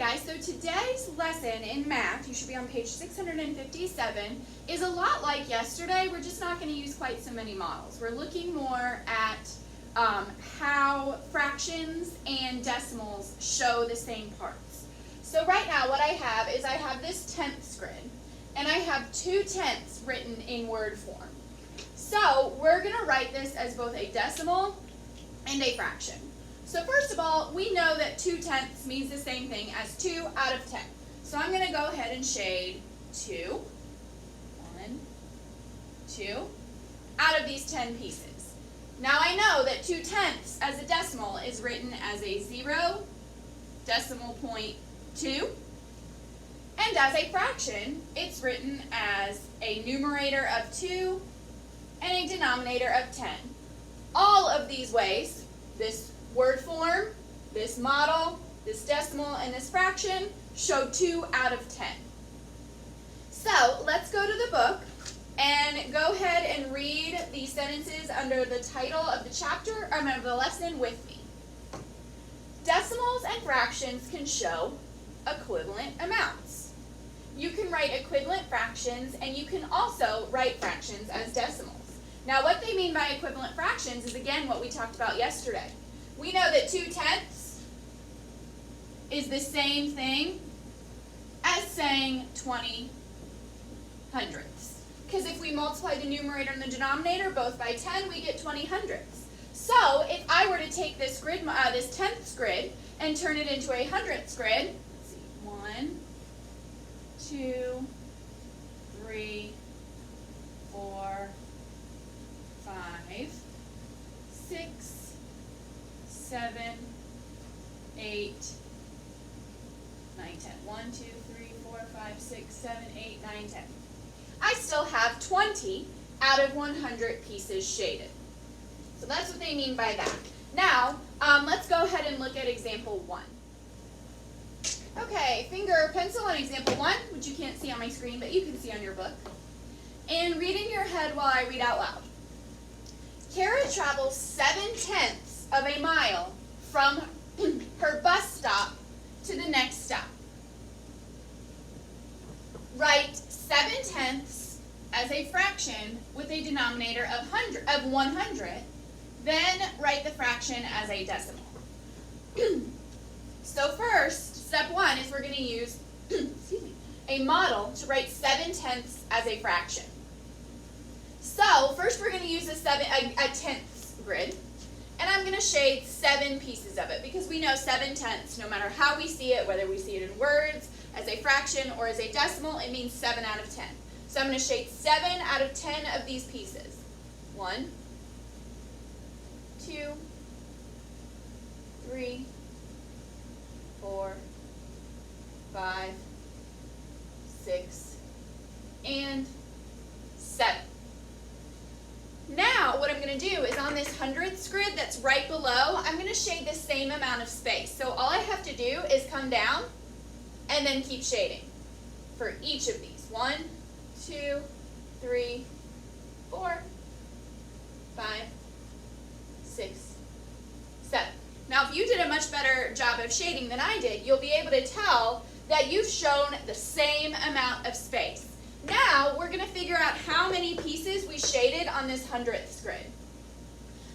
Alright guys, so today's lesson in math, you should be on page 657, is a lot like yesterday. We're just not going to use quite so many models. We're looking more at how fractions and decimals show the same parts. So right now what I have is I have this tenths grid, and I have 2/10 written in word form. So we're going to write this as both a decimal and a fraction. So first of all, we know that 2/10 means the same thing as 2 out of 10. So I'm going to go ahead and shade 2, 1, 2, out of these 10 pieces. Now I know that 2/10 as a decimal is written as a 0, decimal point 2, and as a fraction, it's written as a numerator of 2 and a denominator of 10. All of these ways, this word form, this model, this decimal, and this fraction show 2 out of 10. So let's go to the book and go ahead and read the sentences under the title of the chapter, of the lesson with me. Decimals and fractions can show equivalent amounts. You can write equivalent fractions, and you can also write fractions as decimals. Now what they mean by equivalent fractions is again what we talked about yesterday. We know that 2/10 is the same thing as saying 20 hundredths. Because if we multiply the numerator and the denominator both by 10, we get 20 hundredths. So if I were to take this grid, this tenths grid, and turn it into a hundredths grid, let's see, 1, 2, 3, 4, 5, 6, 7, 8, 9, 10. 1, 2, 3, 4, 5, 6, 7, 8, 9, 10. I still have 20 out of 100 pieces shaded. So that's what they mean by that. Now, let's go ahead and look at example 1. Okay, finger pencil on example 1, which you can't see on my screen, but you can see on your book. And read in your head while I read out loud. Kara travels 7/10 of a mile from her bus stop to the next stop. Write 7/10 as a fraction with a denominator of 100, then write the fraction as a decimal. So first, step 1 is we're going to use a model to write 7/10 as a fraction. So first we're going to use a tenths grid. And I'm going to shade 7 pieces of it because we know 7/10, no matter how we see it, whether we see it in words, as a fraction, or as a decimal, it means 7 out of 10. So I'm going to shade 7 out of 10 of these pieces. 1, 2, 3, 4, 5, 6, and 7. Now, what I'm going to do is on this hundredths grid that's right below, I'm going to shade the same amount of space. So all I have to do is come down and then keep shading for each of these. 1, 2, 3, 4, 5, 6, 7. Now, if you did a much better job of shading than I did, you'll be able to tell that you've shown the same amount of space. Now, we're going to figure out how many pieces we shaded on this hundredths grid.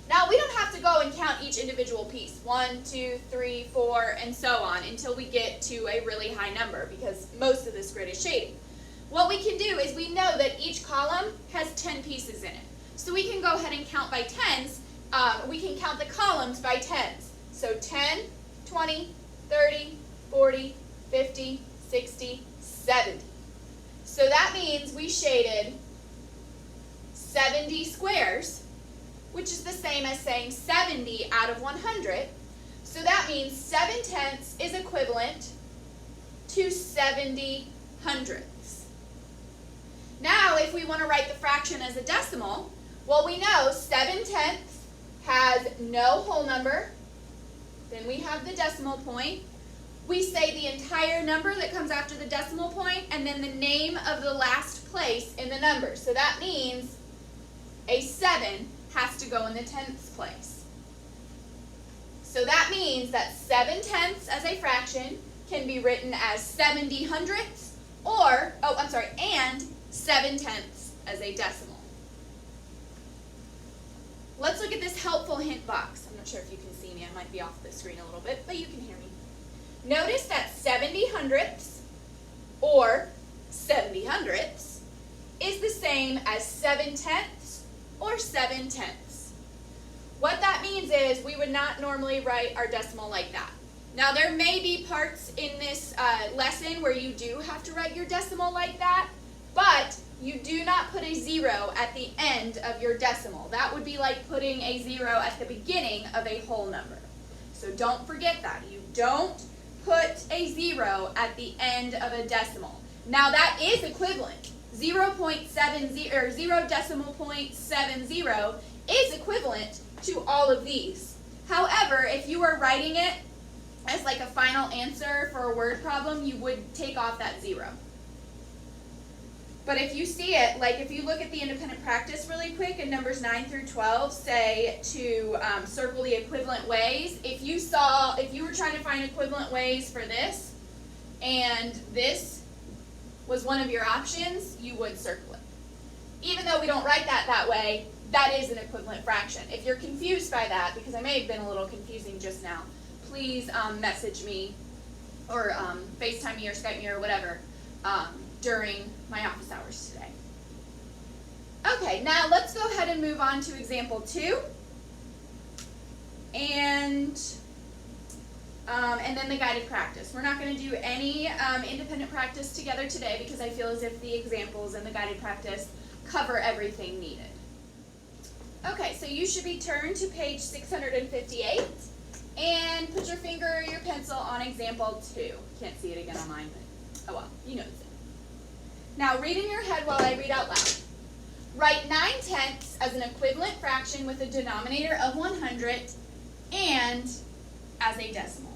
Now, we don't have to go and count each individual piece, 1, 2, 3, 4, and so on, until we get to a really high number, because most of this grid is shading. What we can do is we know that each column has 10 pieces in it. So we can go ahead and count by tens. We can count the columns by tens. So 10, 20, 30, 40, 50, 60, 70. So that means we shaded 70 squares, which is the same as saying 70 out of 100. So that means 7/10 is equivalent to 70 hundredths. Now, if we want to write the fraction as a decimal, well, we know 7/10 has no whole number. Then we have the decimal point. We say the entire number that comes after the decimal point, and then the name of the last place in the number. So that means a 7 has to go in the tenths place. So that means that 7/10 as a fraction can be written as 70 hundredths or, and 7/10 as a decimal. Let's look at this helpful hint box. I'm not sure if you can see me. I might be off the screen a little bit, but you can hear me. Notice that 70 hundredths or 70 hundredths is the same as 7/10 or 7/10. What that means is we would not normally write our decimal like that. Now there may be parts in this lesson where you do have to write your decimal like that, but you do not put a 0 at the end of your decimal. That would be like putting a 0 at the beginning of a whole number. So don't forget that. You don't put a 0 at the end of a decimal. Now that is equivalent. 0.70 or 0.70 is equivalent to all of these. However, if you were writing it as like a final answer for a word problem, you would take off that 0. But if you see it, like if you look at the independent practice really quick in numbers 9 through 12, say to circle the equivalent ways. If you were trying to find equivalent ways for this, and this was one of your options, you would circle it. Even though we don't write that way, that is an equivalent fraction. If you're confused by that, because I may have been a little confusing just now, please message me or FaceTime me or Skype me or whatever during my office hours today. Okay, now let's go ahead and move on to example 2. And then the guided practice. We're not going to do any independent practice together today because I feel as if the examples and the guided practice cover everything needed. Okay, so you should be turned to page 658 and put your finger or your pencil on example 2. Can't see it again on mine, but oh well, you know it. Now read in your head while I read out loud. Write 9/10 as an equivalent fraction with a denominator of 100 and as a decimal.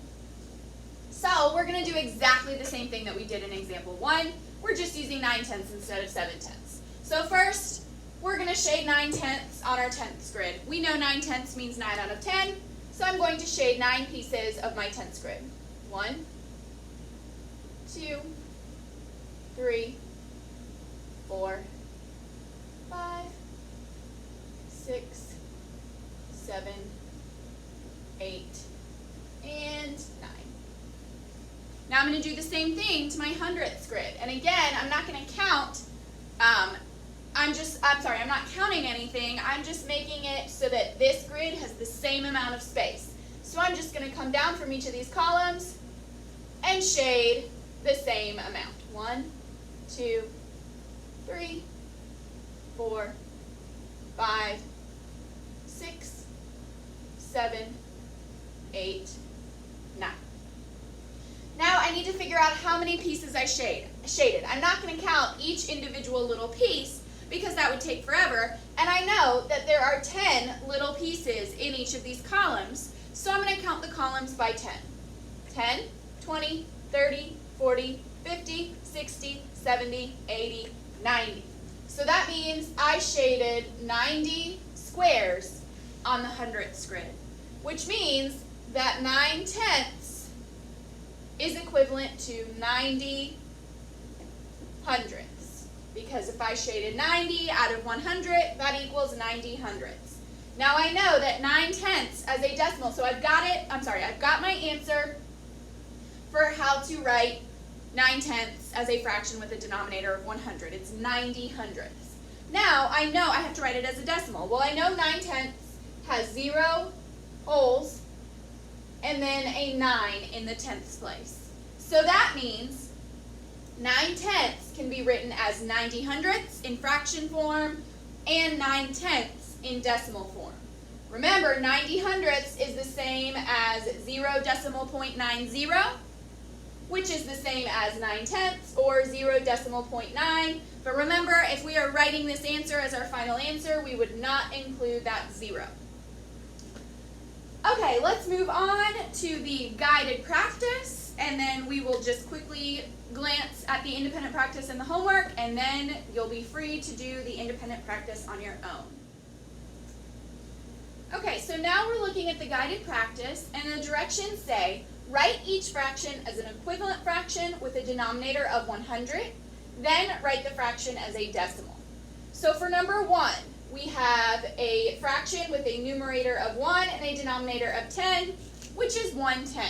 So we're going to do exactly the same thing that we did in example 1. We're just using 9/10 instead of 7/10. So first, we're going to shade 9/10 on our 10ths grid. We know 9/10 means 9 out of 10, so I'm going to shade 9 pieces of my 10ths grid. 1, 2, 3, 4, 5, 6, 7, 8, and 9. Now I'm going to do the same thing to my 100ths grid. And again, I'm not going to count, I'm not counting anything. I'm just making it so that this grid has the same amount of space. So I'm just going to come down from each of these columns and shade the same amount. 1, 2, 3, 4, 5, 6, 7, 8, 9. Now I need to figure out how many pieces I shaded. I'm not going to count each individual little piece because that would take forever, and I know that there are 10 little pieces in each of these columns, so I'm going to count the columns by 10. 10, 20, 30, 40, 50, 60, 70, 80, 90. So that means I shaded 90 squares on the 100ths grid, which means that 9/10 is equivalent to 90 hundredths. Because if I shaded 90 out of 100, that equals 90 hundredths. Now I know that 9/10 as a decimal, so I've got my answer for how to write 9/10 as a fraction with a denominator of 100. It's 90 hundredths. Now I know I have to write it as a decimal. Well, I know 9/10 has 0 holes and then a 9 in the 10ths place. So that means 9/10 can be written as 90 hundredths in fraction form and 9/10 in decimal form. Remember, 90 hundredths is the same as 0.90, which is the same as 9/10 or 0.9. But remember, if we are writing this answer as our final answer, we would not include that 0. Okay, let's move on to the guided practice, and then we will just quickly glance at the independent practice and the homework, and then you'll be free to do the independent practice on your own. Okay, so now we're looking at the guided practice, and the directions say, Write each fraction as an equivalent fraction with a denominator of 100, then write the fraction as a decimal. So for number 1, we have a fraction with a numerator of 1 and a denominator of 10, which is 1/10.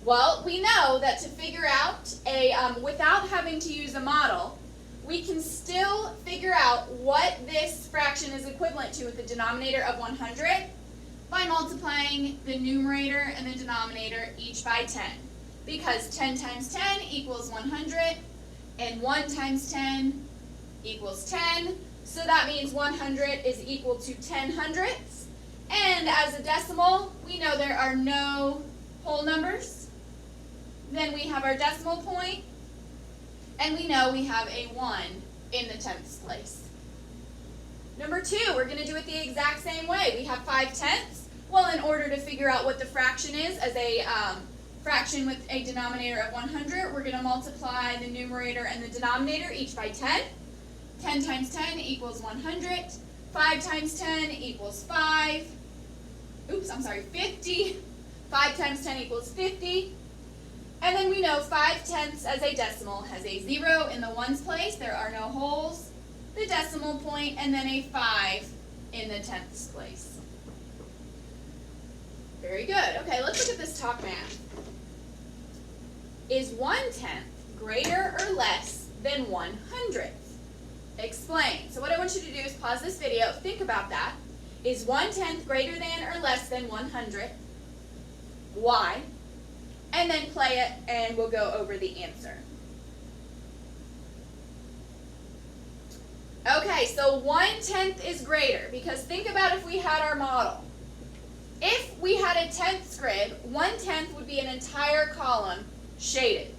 Well, we know that to figure out without having to use a model, we can still figure out what this fraction is equivalent to with the denominator of 100 by multiplying the numerator and the denominator each by 10. Because 10 times 10 equals 100, and 1 times 10 equals 10. So that means 100 is equal to 10 hundredths. And as a decimal, we know there are no whole numbers. Then we have our decimal point, and we know we have a 1 in the 10th place. Number 2, we're going to do it the exact same way. We have 5/10. Well, in order to figure out what the fraction is as a fraction with a denominator of 100, we're going to multiply the numerator and the denominator each by 10. 10 times 10 equals 100. 5 times 10 equals 5. 50. 5 times 10 equals 50. And then we know 5/10 as a decimal has a 0 in the ones place. There are no holes. The decimal point, and then a 5 in the 10th place. Very good. Okay, let's look at this top math. Is 1/10 greater or less than 1/100th? Explain. So what I want you to do is pause this video, think about that. Is 1/10 greater than or less than 1/100th? Why? And then play it, and we'll go over the answer. Okay, so 1/10 is greater, because think about if we had our model. If we had a 10th grid, 1/10 would be an entire column shaded.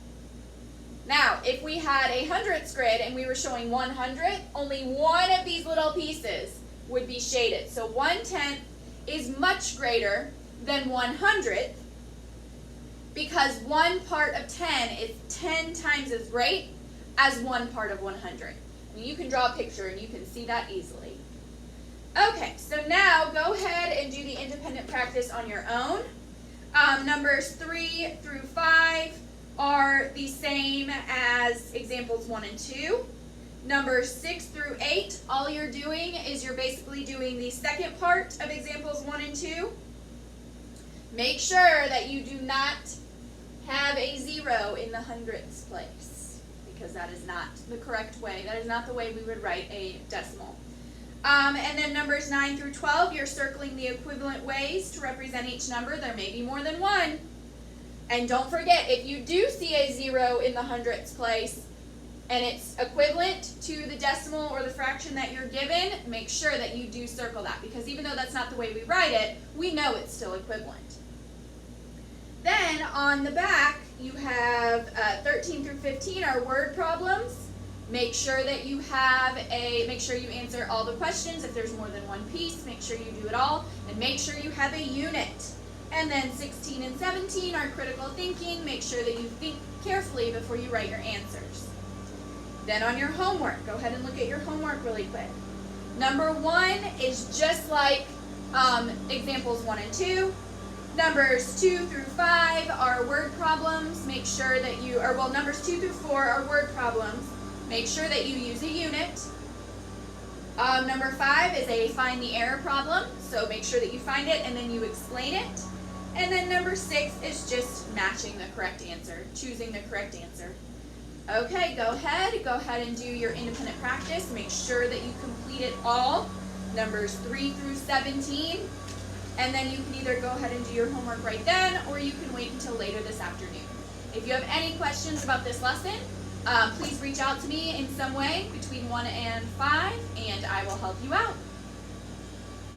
Now, if we had a 100th grid and we were showing 100, only one of these little pieces would be shaded. So 1/10 is much greater than 100th, because 1 part of 10 is 10 times as great as 1 part of 100. You can draw a picture and you can see that easily. Okay, so now go ahead and do the independent practice on your own. Numbers 3 through 5 are the same as examples 1 and 2. Numbers 6 through 8, all you're doing is you're basically doing the second part of examples 1 and 2. Make sure that you do not have a 0 in the hundredths place, because that is not the correct way. That is not the way we would write a decimal. And then numbers 9 through 12, you're circling the equivalent ways to represent each number. There may be more than one. And don't forget, if you do see a 0 in the hundredths place and it's equivalent to the decimal or the fraction that you're given, make sure that you do circle that, because even though that's not the way we write it, we know it's still equivalent. Then on the back, you have 13 through 15 are word problems. Make sure that you make sure you answer all the questions. If there's more than one piece, make sure you do it all, and make sure you have a unit. And then 16 and 17 are critical thinking. Make sure that you think carefully before you write your answers. Then on your homework, go ahead and look at your homework really quick. Number 1 is just like examples 1 and 2. Numbers 2 through 5 are word problems. Make sure that numbers 2 through 4 are word problems. Make sure that you use a unit. Number 5 is a find the error problem. So make sure that you find it and then you explain it. And then number 6 is just matching the correct answer, choosing the correct answer. Okay, go ahead and do your independent practice. Make sure that you complete it all, numbers 3 through 17. And then you can either go ahead and do your homework right then, or you can wait until later this afternoon. If you have any questions about this lesson, please reach out to me in some way between 1 and 5, and I will help you out.